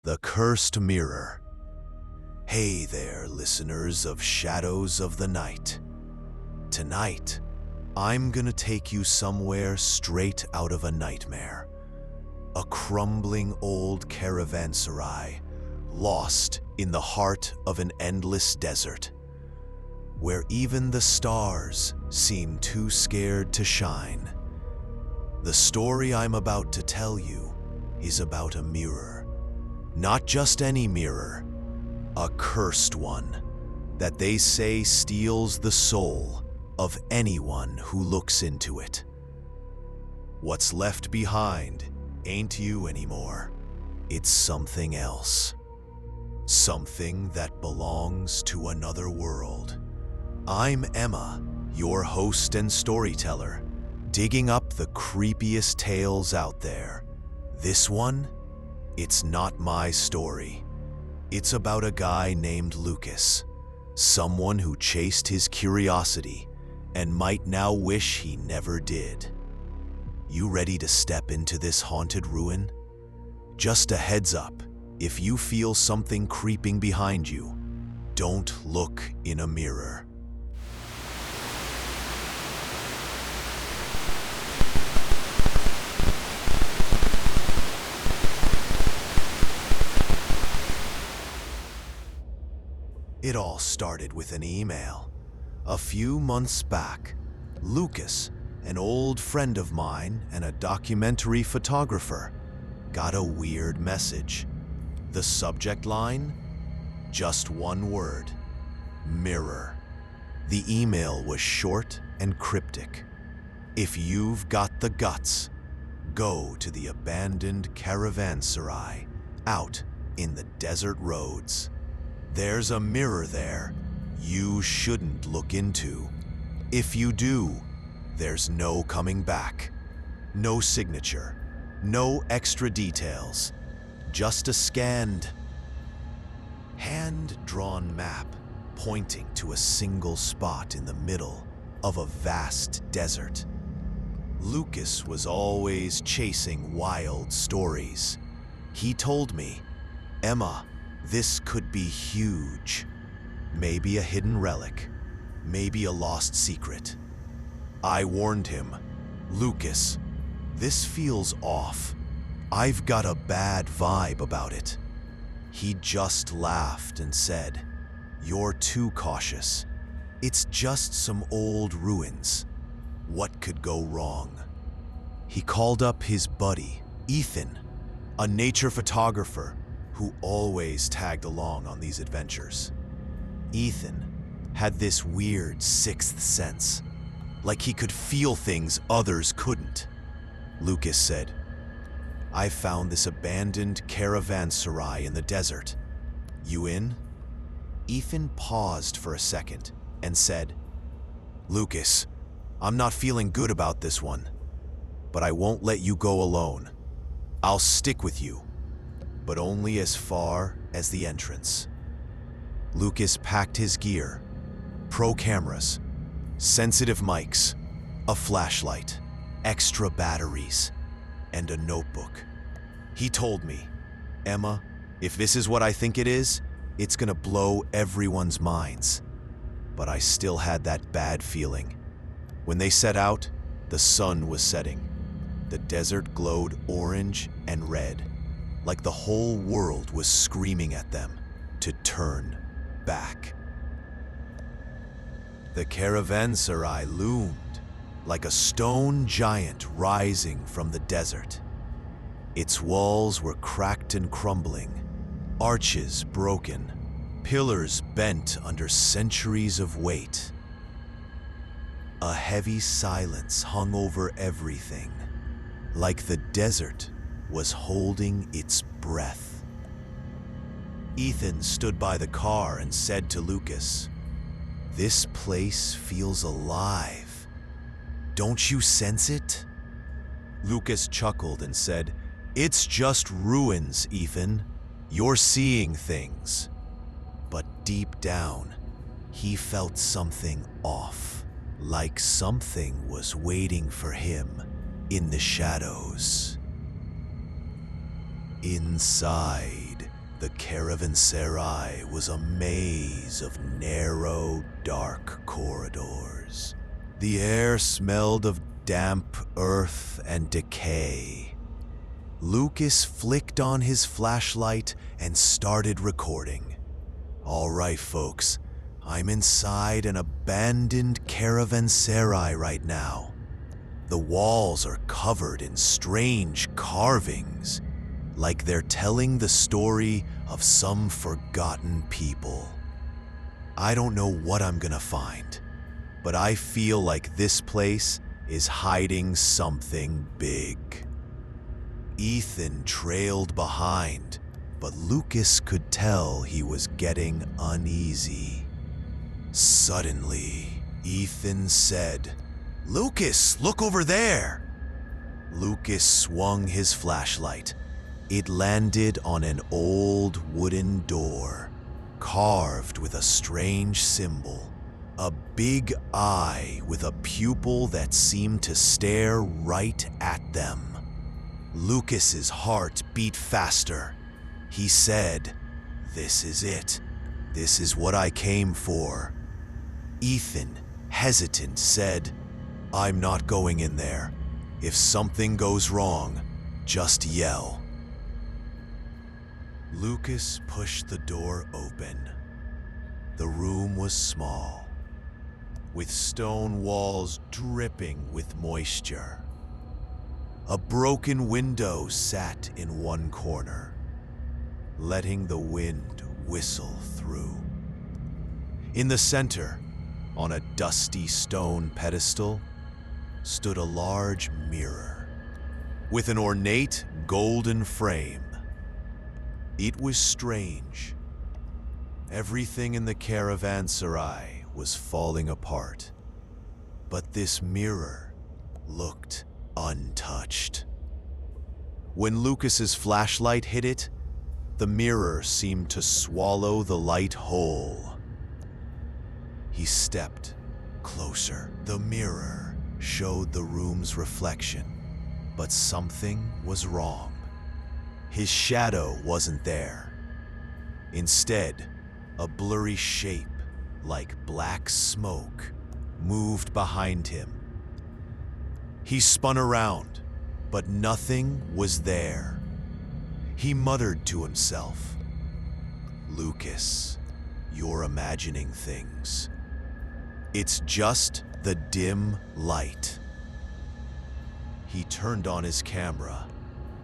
The Cursed Mirror. Hey there, listeners of Shadows of the Night. Tonight, I'm gonna take you somewhere straight out of a nightmare. A crumbling old caravanserai, lost in the heart of an endless desert, where even the stars seem too scared to shine. The story I'm about to tell you is about a mirror. Not just any mirror, a cursed one that they say steals the soul of anyone who looks into it. What's left behind ain't you anymore. It's something else. Something that belongs to another world. I'm Emma, your host and storyteller, digging up the creepiest tales out there. This one, it's not my story. It's about a guy named Lucas, someone who chased his curiosity and might now wish he never did. You ready to step into this haunted ruin? Just a heads up, if you feel something creeping behind you, don't look in a mirror. It all started with an email. A few months back, Lucas, an old friend of mine and a documentary photographer, got a weird message. The subject line? Just one word: mirror. The email was short and cryptic. If you've got the guts, go to the abandoned caravanserai out in the desert roads. There's a mirror there you shouldn't look into. If you do, there's no coming back. No signature, no extra details, just a scanned, hand-drawn map pointing to a single spot in the middle of a vast desert. Lucas was always chasing wild stories. He told me, "Emma, this could be huge. Maybe a hidden relic, maybe a lost secret." I warned him, "Lucas, this feels off. I've got a bad vibe about it." He just laughed and said, "You're too cautious. It's just some old ruins. What could go wrong?" He called up his buddy, Ethan, a nature photographer who always tagged along on these adventures. Ethan had this weird sixth sense, like he could feel things others couldn't. Lucas said, "I found this abandoned caravanserai in the desert. You in?" Ethan paused for a second and said, "Lucas, I'm not feeling good about this one, but I won't let you go alone. I'll stick with you, but only as far as the entrance." Lucas packed his gear: pro cameras, sensitive mics, a flashlight, extra batteries, and a notebook. He told me, "Emma, if this is what I think it is, it's gonna blow everyone's minds." But I still had that bad feeling. When they set out, the sun was setting. The desert glowed orange and red, like the whole world was screaming at them to turn back. The caravanserai loomed like a stone giant rising from the desert. Its walls were cracked and crumbling, arches broken, pillars bent under centuries of weight. A heavy silence hung over everything, like the desert was holding its breath. Ethan stood by the car and said to Lucas, "This place feels alive. Don't you sense it?" Lucas chuckled and said, "It's just ruins, Ethan. You're seeing things." But deep down, he felt something off, like something was waiting for him in the shadows. Inside, The Caravanserai was a maze of narrow, dark corridors. The air smelled of damp earth and decay. Lucas flicked on his flashlight and started recording. All right, folks, I'm inside an abandoned caravanserai right now. The walls are covered in strange carvings, like they're telling the story of some forgotten people. I don't know what I'm gonna find, but I feel like this place is hiding something big. Ethan trailed behind, but Lucas could tell he was getting uneasy. Suddenly, Ethan said, "Lucas, look over there!" Lucas swung his flashlight. It landed on an old wooden door, carved with a strange symbol. A big eye with a pupil that seemed to stare right at them. Lucas's heart beat faster. He said, "This is it. This is what I came for." Ethan, hesitant, said, "I'm not going in there. If something goes wrong, just yell." Lucas pushed the door open. The room was small, with stone walls dripping with moisture. A broken window sat in one corner, letting the wind whistle through. In the center, on a dusty stone pedestal, stood a large mirror with an ornate golden frame. It was strange. Everything in the caravanserai was falling apart, but this mirror looked untouched. When Lucas's flashlight hit it, the mirror seemed to swallow the light whole. He stepped closer. The mirror showed the room's reflection, but something was wrong. His shadow wasn't there. Instead, a blurry shape, like black smoke, moved behind him. He spun around, but nothing was there. He muttered to himself, "Lucas, you're imagining things. It's just the dim light." He turned on his camera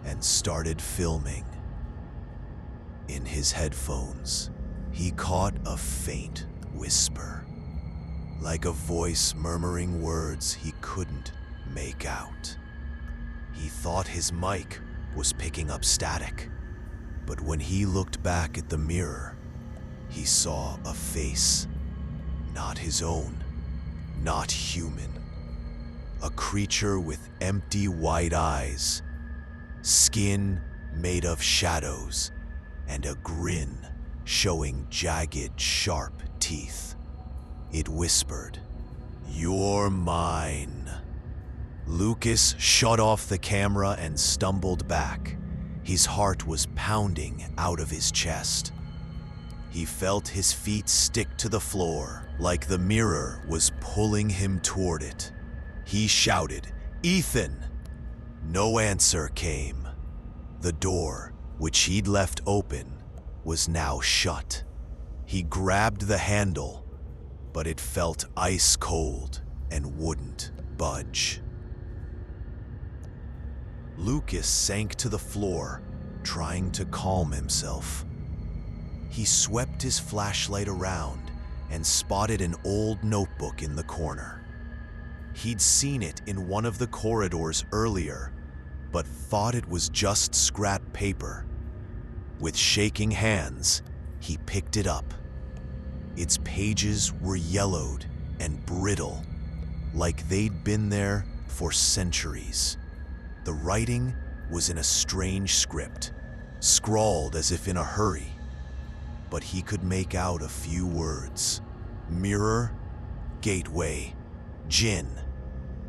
and started filming. In his headphones, he caught a faint whisper, like a voice murmuring words he couldn't make out. He thought his mic was picking up static, but when he looked back at the mirror, he saw a face, not his own, not human. A creature with empty white eyes, skin made of shadows, and a grin showing jagged, sharp teeth. It whispered, "You're mine." Lucas shut off the camera and stumbled back. His heart was pounding out of his chest. He felt his feet stick to the floor, like the mirror was pulling him toward it. He shouted, "Ethan!" No answer came. The door, which he'd left open, was now shut. He grabbed the handle, but it felt ice cold and wouldn't budge. Lucas sank to the floor, trying to calm himself. He swept his flashlight around and spotted an old notebook in the corner. He'd seen it in one of the corridors earlier, but thought it was just scrap paper. With shaking hands, he picked it up. Its pages were yellowed and brittle, like they'd been there for centuries. The writing was in a strange script, scrawled as if in a hurry, but he could make out a few words. Mirror, gateway, jinn,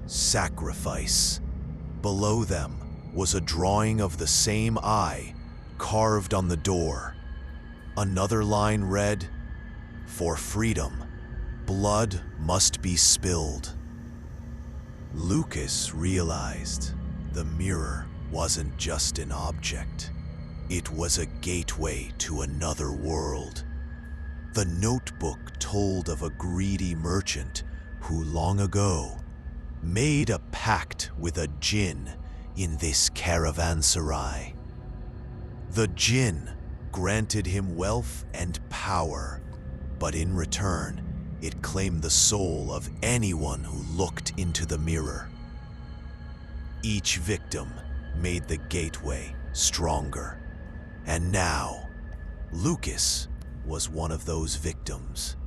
sacrifice. Below them was a drawing of the same eye carved on the door, Another line read, "For freedom, blood must be spilled." Lucas realized the mirror wasn't just an object. It was a gateway to another world. The notebook told of a greedy merchant who long ago made a pact with a jinn in this caravanserai. The jinn granted him wealth and power, but in return, it claimed the soul of anyone who looked into the mirror. Each victim made the gateway stronger, and now Lucas was one of those victims.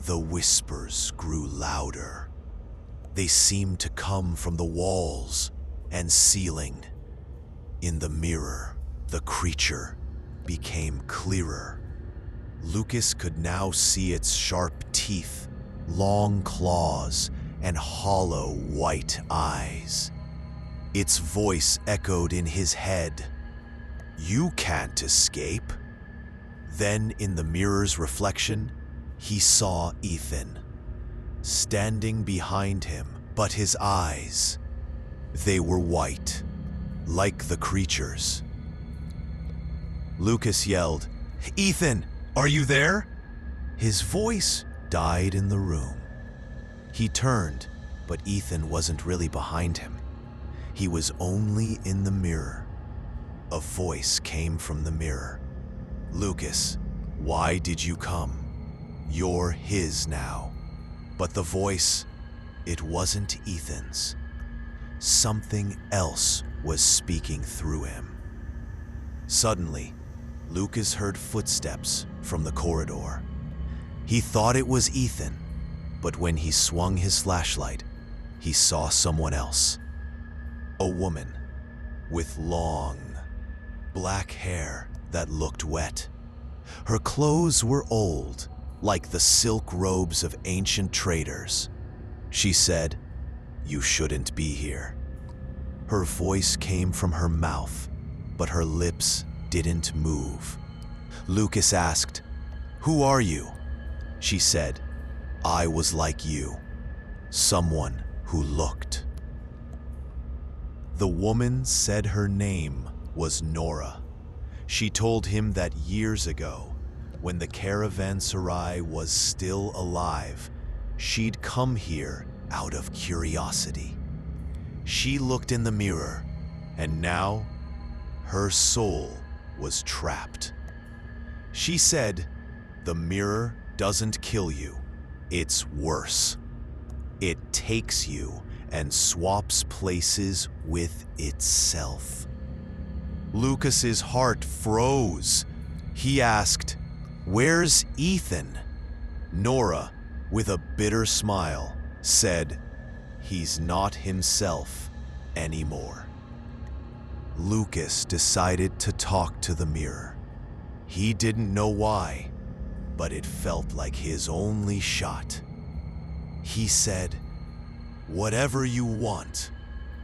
The whispers grew louder. They seemed to come from the walls and ceiling. In the mirror, the creature became clearer. Lucas could now see its sharp teeth, long claws, and hollow white eyes. Its voice echoed in his head. "You can't escape." Then, in the mirror's reflection, he saw Ethan, standing behind him, but his eyes, they were white, like the creature's. Lucas yelled, "Ethan, are you there?" His voice died in the room. He turned, but Ethan wasn't really behind him. He was only in the mirror. A voice came from the mirror. "Lucas, why did you come? You're his now." But the voice, it wasn't Ethan's. Something else was speaking through him. Suddenly, Lucas heard footsteps from the corridor. He thought it was Ethan, but when he swung his flashlight, he saw someone else. A woman with long, black hair that looked wet. Her clothes were old, like the silk robes of ancient traders. She said, "You shouldn't be here." Her voice came from her mouth, but her lips didn't move. Lucas asked, "Who are you?" She said, "I was like you, someone who looked." The woman said her name was Nora. She told him that years ago, when the Caravanserai was still alive, she'd come here out of curiosity. She looked in the mirror, and now her soul was trapped. She said, "The mirror doesn't kill you, it's worse. It takes you and swaps places with itself." Lucas's heart froze. He asked, "Where's Ethan?" Nora, with a bitter smile, said, "He's not himself anymore." Lucas decided to talk to the mirror. He didn't know why, but it felt like his only shot. He said, "Whatever you want,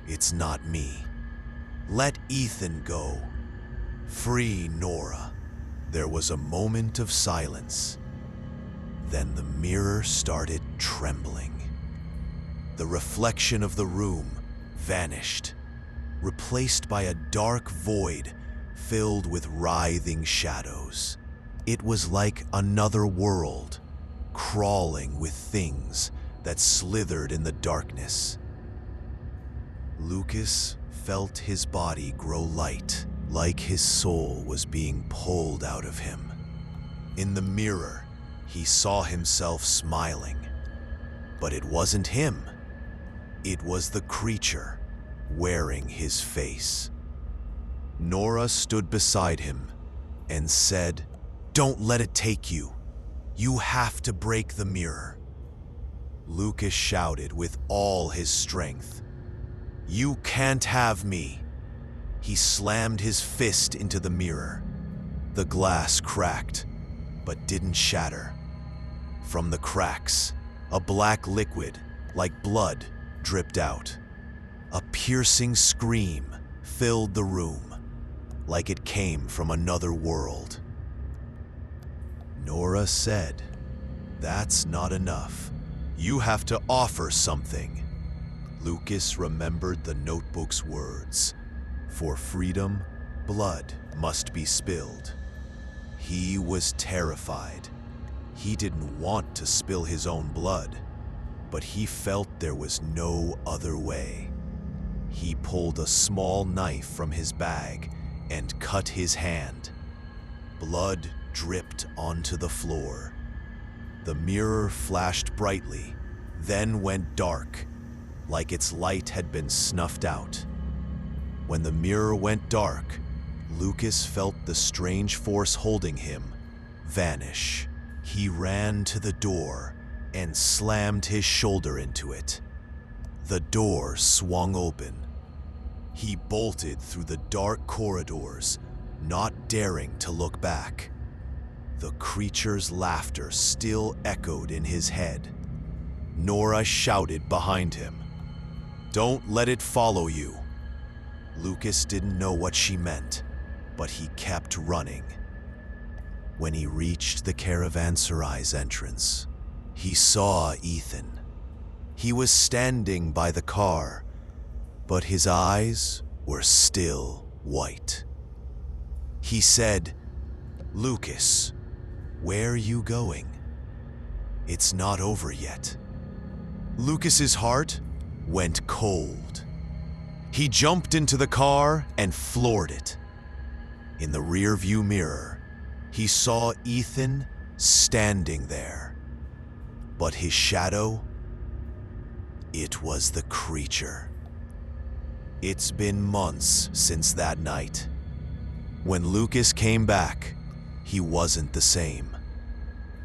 it's not me. Let Ethan go. Free Nora." There was a moment of silence. Then the mirror started trembling. The reflection of the room vanished, replaced by a dark void filled with writhing shadows. It was like another world, crawling with things that slithered in the darkness. Lucas felt his body grow light, like his soul was being pulled out of him. In the mirror, he saw himself smiling. But it wasn't him. It was the creature wearing his face. Nora stood beside him and said, "Don't let it take you. You have to break the mirror." Lucas shouted with all his strength, "You can't have me." He slammed his fist into the mirror. The glass cracked, but didn't shatter. From the cracks, a black liquid, like blood, dripped out. A piercing scream filled the room, like it came from another world. Nora said, "That's not enough. You have to offer something." Lucas remembered the notebook's words. For freedom, blood must be spilled. He was terrified. He didn't want to spill his own blood, but he felt there was no other way. He pulled a small knife from his bag and cut his hand. Blood dripped onto the floor. The mirror flashed brightly, then went dark, like its light had been snuffed out. When the mirror went dark, Lucas felt the strange force holding him vanish. He ran to the door and slammed his shoulder into it. The door swung open. He bolted through the dark corridors, not daring to look back. The creature's laughter still echoed in his head. Nora shouted behind him, "Don't let it follow you." Lucas didn't know what she meant, but he kept running. When he reached the Caravanserai's entrance, he saw Ethan. He was standing by the car, but his eyes were still white. He said, "Lucas, where are you going? It's not over yet." Lucas's heart went cold. He jumped into the car and floored it. In the rearview mirror, he saw Ethan standing there. But his shadow, it was the creature. It's been months since that night. When Lucas came back, he wasn't the same.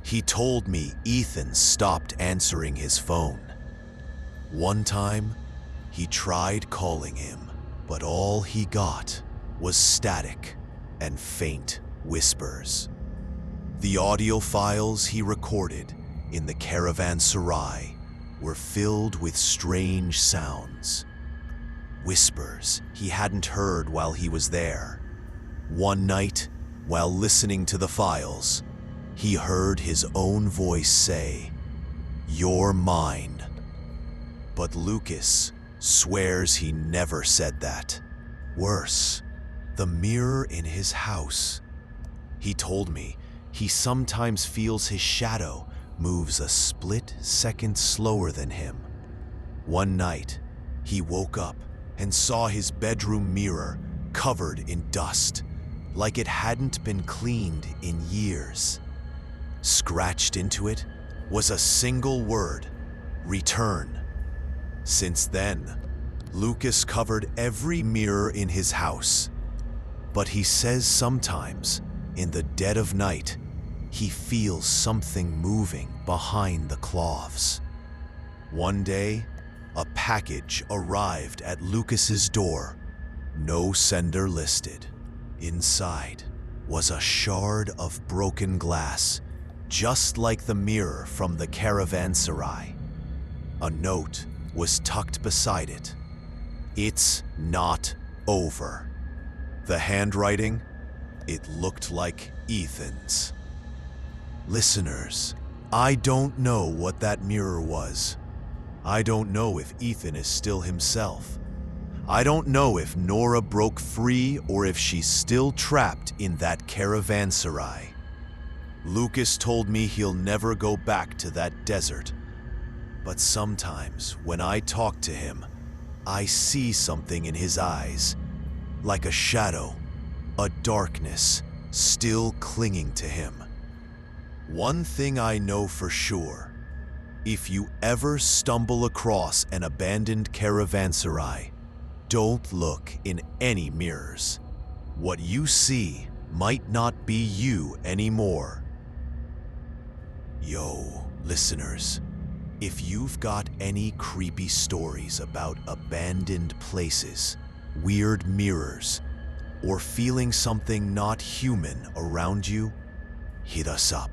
He told me Ethan stopped answering his phone. One time, he tried calling him, but all he got was static and faint whispers. The audio files he recorded in the Caravanserai were filled with strange sounds. Whispers he hadn't heard while he was there. One night, while listening to the files, he heard his own voice say, "You're mine." But Lucas swears he never said that. Worse, the mirror in his house. He told me he sometimes feels his shadow moves a split second slower than him. One night, he woke up and saw his bedroom mirror covered in dust, like it hadn't been cleaned in years. Scratched into it was a single word: return. Since then, Lucas covered every mirror in his house. But he says sometimes, in the dead of night, he feels something moving behind the cloths. One day, a package arrived at Lucas's door. No sender listed. Inside was a shard of broken glass, just like the mirror from the Caravanserai. A note was tucked beside it. "It's not over." The handwriting, it looked like Ethan's. Listeners, I don't know what that mirror was. I don't know if Ethan is still himself. I don't know if Nora broke free or if she's still trapped in that Caravanserai. Lucas told me he'll never go back to that desert. But sometimes when I talk to him, I see something in his eyes, like a shadow, a darkness still clinging to him. One thing I know for sure: if you ever stumble across an abandoned Caravanserai, don't look in any mirrors. What you see might not be you anymore. Yo, listeners, if you've got any creepy stories about abandoned places, weird mirrors, or feeling something not human around you, hit us up.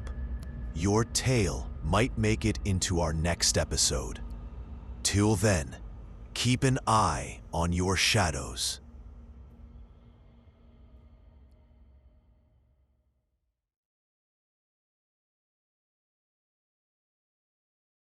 Your tale might make it into our next episode. Till then, keep an eye on your shadows.